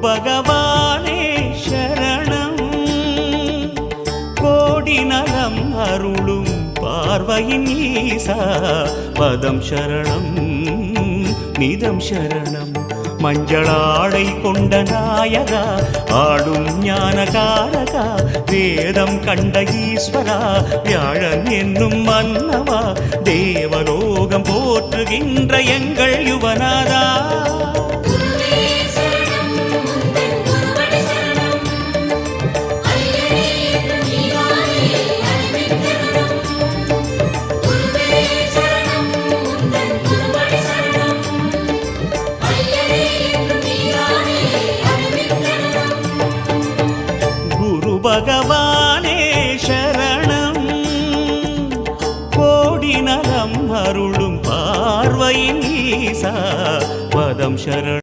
பகவானே சரணம். கோடி நலம் அருளும் பார்வையின் ஈசா பதம் சரணம் நிதம் சரணம். மஞ்சளாடை கொண்ட நாயகா ஆடும் ஞானகாரகா வேதம் கண்ட ஈஸ்வரா வியாழன் என்னும் மன்னவா தேவலோகம் போற்றுகின்ற எங்கள் யுவனாதா. பகவானே சரணம். கோடி நலம் அருளும் பார்வையின் ஈசா பதம் சரணம்.